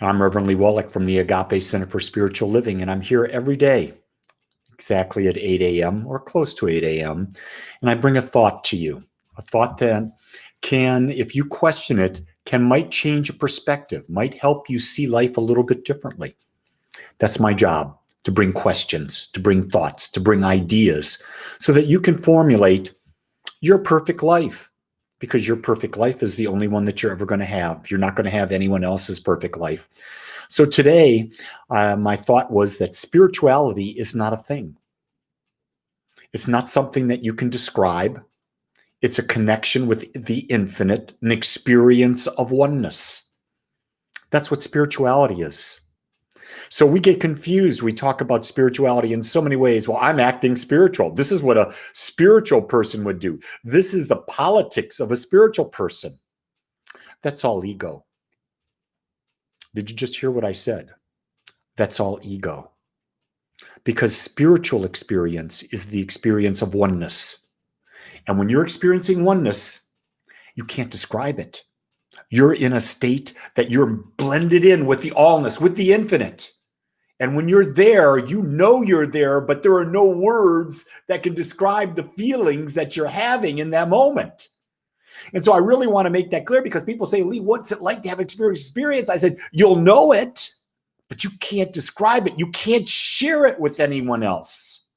I'm Reverend Lee Wallach from the Agape Center for Spiritual Living, and I'm here every day, exactly at 8 a.m. or close to 8 a.m., and I bring a thought to you, a thought that can, if you question it, might change a perspective, might help you see life a little bit differently. That's my job, to bring questions, to bring thoughts, to bring ideas, so that you can formulate your perfect life. Because your perfect life is the only one that you're ever going to have. You're not going to have anyone else's perfect life. So today, my thought was that spirituality is not a thing. It's not something that you can describe. It's a connection with the infinite, an experience of oneness. That's what spirituality is. So we get confused. We talk about spirituality in so many ways. Well, I'm acting spiritual. This is what a spiritual person would do. This is the politics of a spiritual person. That's all ego. Did you just hear what I said? That's all ego. Because spiritual experience is the experience of oneness. And when you're experiencing oneness, you can't describe it. You're in a state that you're blended in with the allness, with the infinite. And when you're there, you know you're there, but there are no words that can describe the feelings that you're having in that moment. And so I really want to make that clear, because people say, Lee, what's it like to have experience? I said, you'll know it, but you can't describe it. You can't share it with anyone else.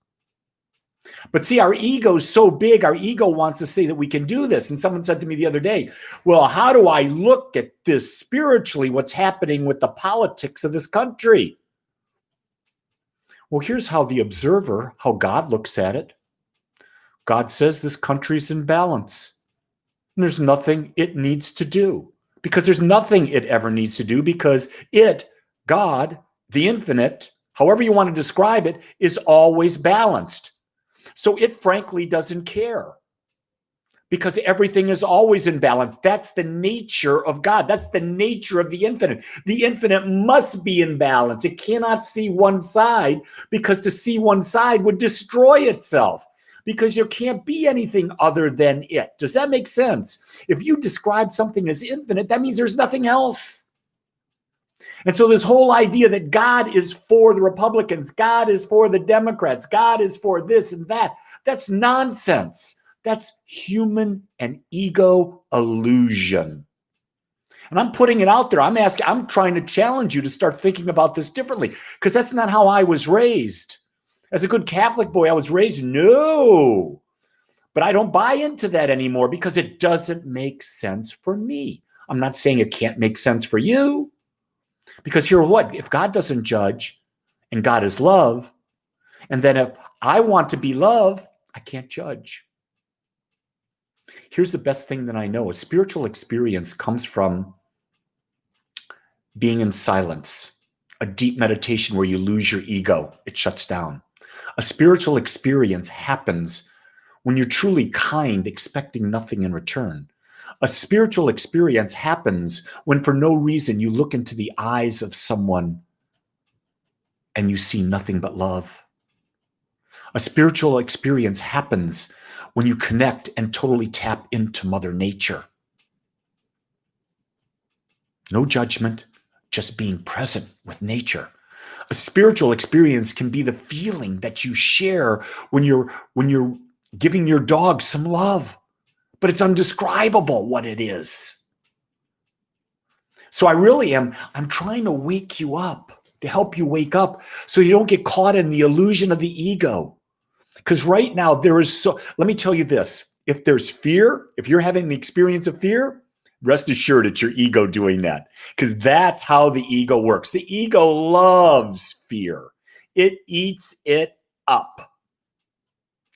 But see, our ego is so big. Our ego wants to say that we can do this. And someone said to me the other day, well, how do I look at this spiritually? What's happening with the politics of this country? Well, here's how the observer, how God looks at it. God says this country's in balance. And there's nothing it needs to do, because there's nothing it ever needs to do, because it, God, the infinite, however you want to describe it, is always balanced. So it frankly doesn't care, because everything is always in balance. That's the nature of God. That's the nature of the infinite. The infinite must be in balance. It cannot see one side, because to see one side would destroy itself, because there can't be anything other than it. Does that make sense? If you describe something as infinite, that means there's nothing else. And so this whole idea that God is for the Republicans, God is for the Democrats, God is for this and that, that's nonsense. That's human and ego illusion. And I'm putting it out there. I'm trying to challenge you to start thinking about this differently, because that's not how I was raised. As a good Catholic boy, I was raised, no. But I don't buy into that anymore, because it doesn't make sense for me. I'm not saying it can't make sense for you. Because here's what, if God doesn't judge and God is love, and then if I want to be love, I can't judge. Here's the best thing that I know. A spiritual experience comes from being in silence, a deep meditation where you lose your ego. It shuts down. A spiritual experience happens when you're truly kind, expecting nothing in return. A spiritual experience happens when for no reason you look into the eyes of someone and you see nothing but love. A spiritual experience happens when you connect and totally tap into Mother Nature. No judgment, just being present with nature. A spiritual experience can be the feeling that you share when you're giving your dog some love. But it's undescribable what it is. So I'm trying to wake you up, to help you wake up, so you don't get caught in the illusion of the ego. Because right now let me tell you this, if there's fear, if you're having the experience of fear, rest assured it's your ego doing that, because that's how the ego works. The ego loves fear. It eats it up.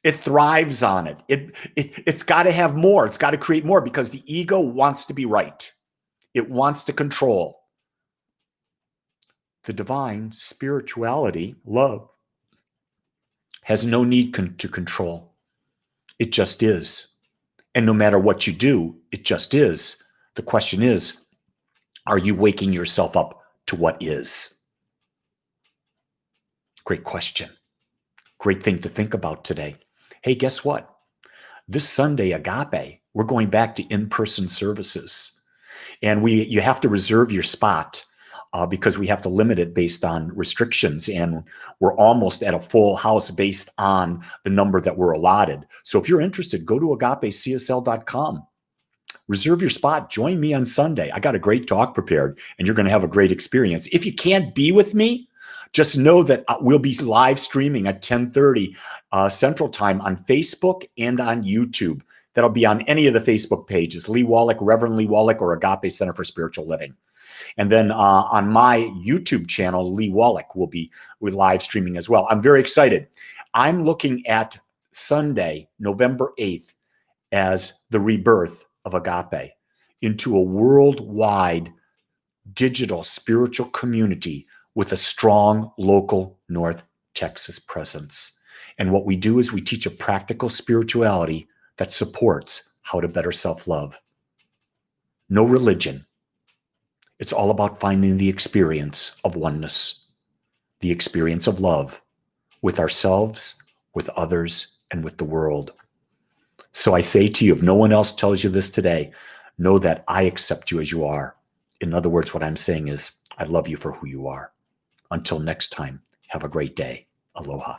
It thrives on it. It's got to have more. It's got to create more, because the ego wants to be right. It wants to control. The divine spirituality, love, has no need to control. It just is. And no matter what you do, it just is. The question is, are you waking yourself up to what is? Great question. Great thing to think about today. Hey, guess what? This Sunday, Agape, we're going back to in-person services. And you have to reserve your spot. because we have to limit it based on restrictions, and we're almost at a full house based on the number that we're allotted. So if you're interested, go to agapecsl.com. Reserve your spot. Join me on Sunday. I got a great talk prepared, and you're going to have a great experience. If you can't be with me, just know that we'll be live streaming at 10:30 Central Time on Facebook and on YouTube. That'll be on any of the Facebook pages, Lee Wallach, Reverend Lee Wallach, or Agape Center for Spiritual Living. And then on my YouTube channel, Lee Wallach will be live streaming as well. I'm very excited. I'm looking at Sunday, November 8th, as the rebirth of Agape into a worldwide digital spiritual community with a strong local North Texas presence. And what we do is we teach a practical spirituality that supports how to better self-love. No religion. It's all about finding the experience of oneness, the experience of love with ourselves, with others, and with the world. So I say to you, if no one else tells you this today, know that I accept you as you are. In other words, what I'm saying is, I love you for who you are. Until next time, have a great day. Aloha.